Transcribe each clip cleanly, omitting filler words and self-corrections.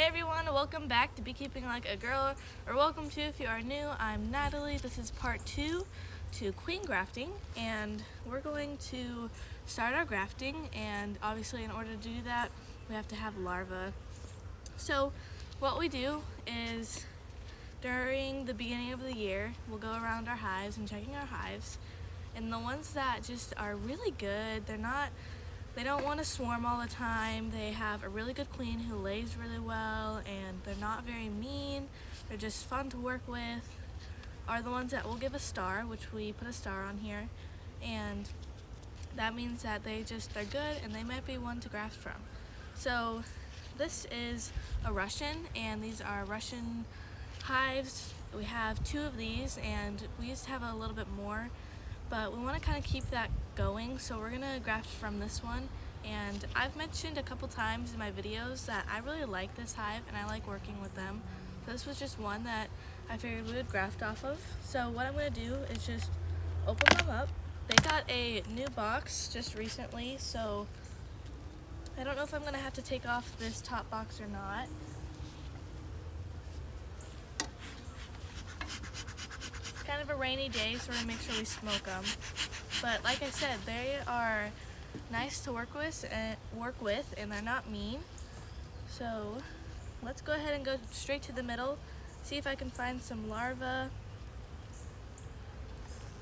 everyone, welcome back to Beekeeping Like a Girl, or welcome to if you are new. I'm Natalie. This is part 2 to queen grafting, and we're going to start our grafting, and obviously in order to do that we have to have larvae. So what we do is during the beginning of the year we'll go around our hives and checking our hives, and the ones that just are really good, they don't want to swarm all the time. They have a really good queen who lays really well, and they're not very mean. They're just fun to work with. Are the ones that will give a star, which we put a star on here, and that means that they're good, and they might be one to graft from. So this is a Russian, and these are Russian hives. We have 2 of these, and we used to have a little bit more, but we want to kind of keep that going, so we're gonna graft from this one. And I've mentioned a couple times in my videos that I really like this hive and I like working with them. So this was just one that I figured we would graft off of. So what I'm gonna do is just open them up. They got a new box just recently, so I don't know if I'm gonna have to take off this top box or not. Kind of a rainy day, so we're gonna make sure we smoke them. But like I said, they are nice to work with, and they're not mean. So let's go ahead and go straight to the middle, see if I can find some larvae.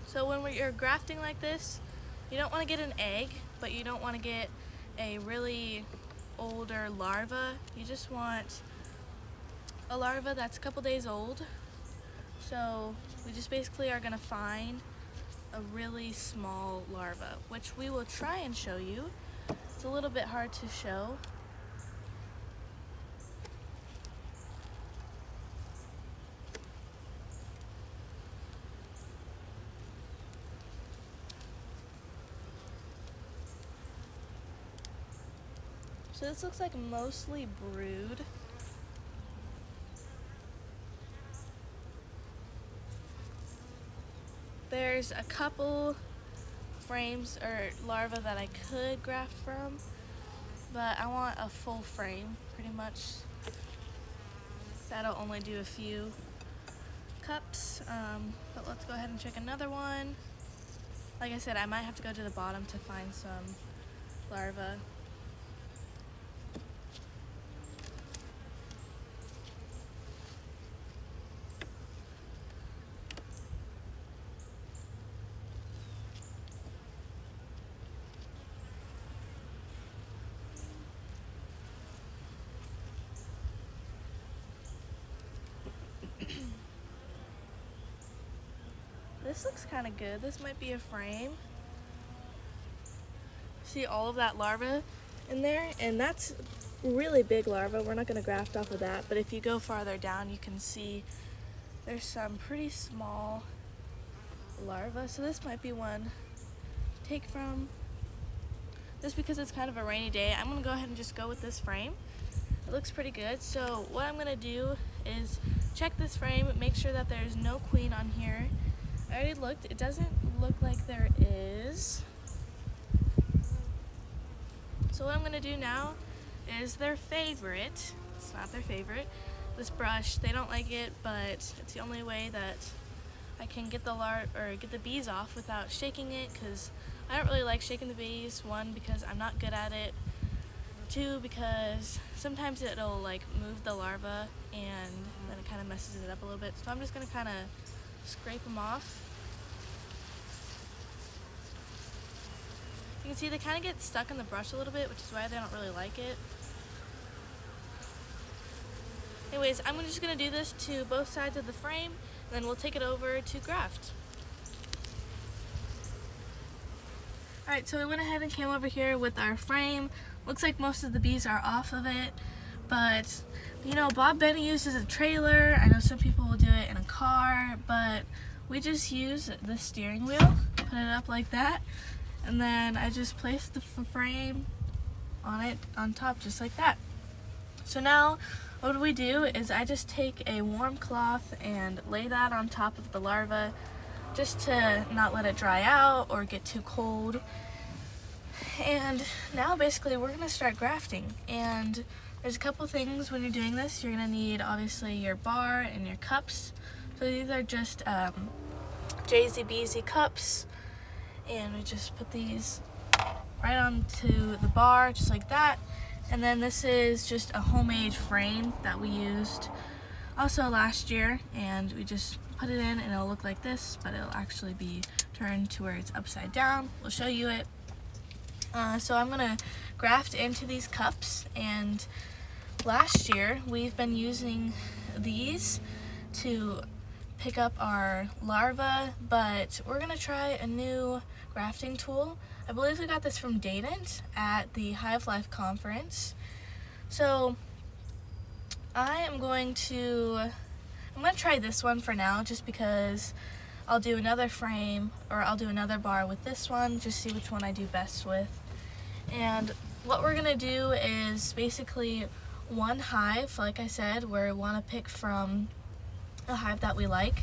So when you're grafting like this, you don't want to get an egg, but you don't want to get a really older larva. You just want a larva that's a couple days old. So we just basically are going to find a really small larva, which we will try and show you. It's a little bit hard to show. So this looks like mostly brood. There's a couple frames or larvae that I could graft from, but I want a full frame pretty much. That'll only do a few cups, but let's go ahead and check another one. Like I said, I might have to go to the bottom to find some larvae. This looks kind of good. This might be a frame. See all of that larva in there? And that's really big larva. We're not going to graft off of that, but if you go farther down, you can see there's some pretty small larvae. So this might be one to take from. Just because it's kind of a rainy day, I'm going to go ahead and just go with this frame. It looks pretty good. So what I'm going to do is check this frame, make sure that there's no queen on here. I already looked. It doesn't look like there is. So what I'm going to do now is their favorite. It's not their favorite. This brush, they don't like it, but it's the only way that I can get the bees off without shaking it, because I don't really like shaking the bees. 1, because I'm not good at it. 2, because sometimes it'll like move the larva and then it kind of messes it up a little bit. So I'm just going to kind of scrape them off. You can see they kind of get stuck in the brush a little bit, which is why they don't really like it. Anyways, I'm just going to do this to both sides of the frame, and then we'll take it over to graft. Alright, so we went ahead and came over here with our frame. Looks like most of the bees are off of it, but you know, Bob Benny uses a trailer. I know some people will do it in a car, but we just use the steering wheel, put it up like that, and then I just place the frame on top just like that. So now what we do is I just take a warm cloth and lay that on top of the larva just to not let it dry out or get too cold. And now basically we're going to start grafting, and There's a couple things when you're doing this. You're gonna need obviously your bar and your cups. So these are just JZBZ cups, and we just put these right onto the bar just like that. And then this is just a homemade frame that we used also last year, and we just put it in and it'll look like this, but it'll actually be turned to where it's upside down. We'll show you it. So I'm gonna graft into these cups, and last year we've been using these to pick up our larvae, but we're gonna try a new grafting tool. I believe we got this from Dadant at the Hive Life conference. So I'm gonna try this one for now, just because I'll do another frame, or I'll do another bar with this one, just see which one I do best with. And what we're gonna do is basically one hive, like I said, where we wanna pick from a hive that we like.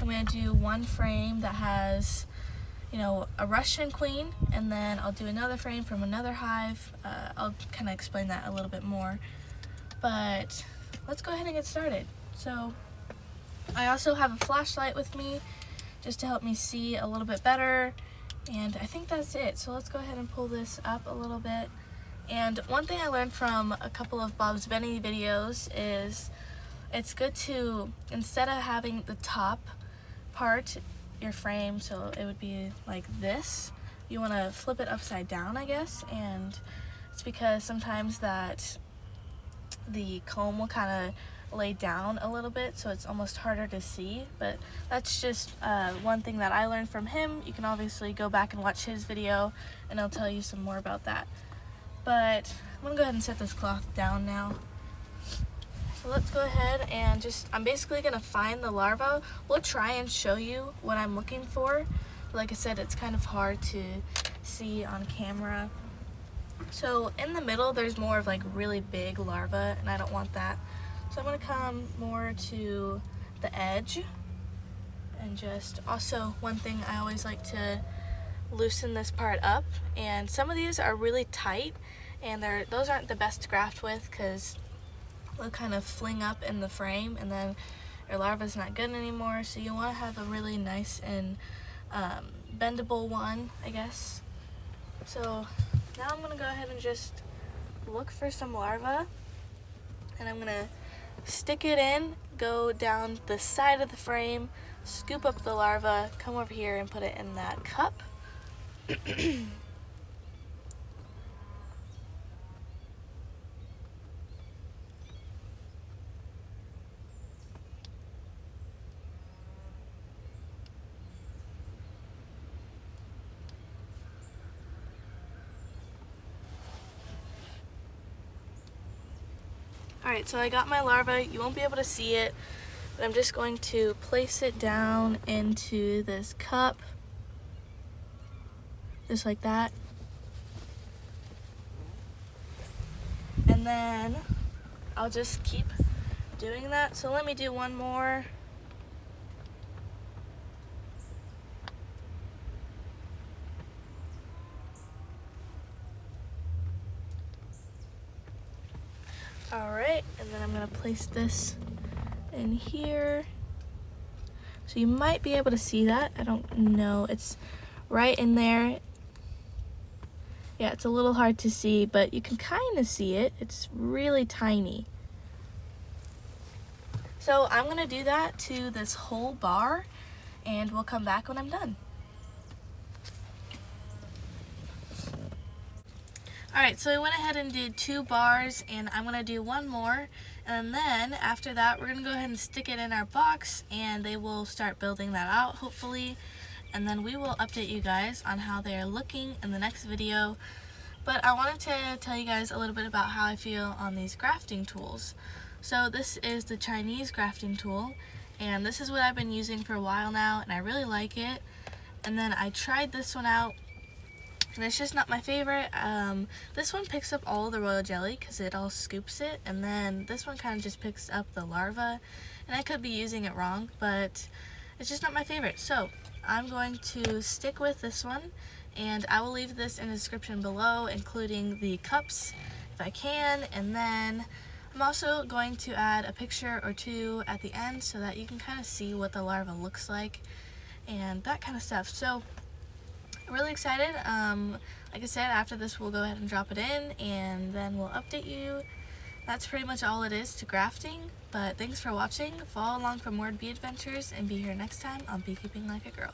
I'm gonna do one frame that has, you know, a Russian queen, and then I'll do another frame from another hive. I'll kind of explain that a little bit more, but let's go ahead and get started. So I also have a flashlight with me just to help me see a little bit better, and I think that's it. So let's go ahead and pull this up a little bit. And one thing I learned from a couple of Bob's Benny videos is it's good to, instead of having the top part, your frame, so it would be like this, you want to flip it upside down, I guess. And it's because sometimes that the comb will kind of lay down a little bit, so it's almost harder to see. But that's just one thing that I learned from him. You can obviously go back and watch his video and I'll tell you some more about that. But I'm gonna go ahead and set this cloth down now. So let's go ahead and I'm basically gonna find the larva. We'll try and show you what I'm looking for. Like I said, it's kind of hard to see on camera. So in the middle, there's more of like really big larvae, and I don't want that. So I'm gonna come more to the edge, and just also one thing, I always like to loosen this part up. And some of these are really tight, and those aren't the best to graft with because they'll kind of fling up in the frame, and then your larva's not good anymore. So you want to have a really nice and bendable one, I guess. So now I'm gonna go ahead and just look for some larvae, and I'm gonna stick it in, go down the side of the frame, scoop up the larva, come over here and put it in that cup. Alright, so I got my larva. You won't be able to see it, but I'm just going to place it down into this cup, just like that. And then I'll just keep doing that. So let me do one more. Alright, and then I'm going to place this in here. So you might be able to see that. I don't know. It's right in there. Yeah, it's a little hard to see, but you can kind of see it. It's really tiny. So I'm going to do that to this whole bar, and we'll come back when I'm done. Alright, so I went ahead and did 2 bars, and I'm going to do one more, and then after that we're going to go ahead and stick it in our box, and they will start building that out hopefully, and then we will update you guys on how they are looking in the next video. But I wanted to tell you guys a little bit about how I feel on these grafting tools. So this is the Chinese grafting tool, and this is what I've been using for a while now, and I really like it. And then I tried this one out, and it's just not my favorite. This one picks up all the royal jelly because it all scoops it, and then this one kind of just picks up the larva, and I could be using it wrong, but it's just not my favorite. So I'm going to stick with this one, and I will leave this in the description below, including the cups if I can, and then I'm also going to add a picture or two at the end so that you can kind of see what the larva looks like and that kind of stuff. So really excited. Like I said, after this we'll go ahead and drop it in and then we'll update you. That's pretty much all it is to grafting, but thanks for watching. Follow along for more bee adventures and be here next time on Beekeeping Like a Girl.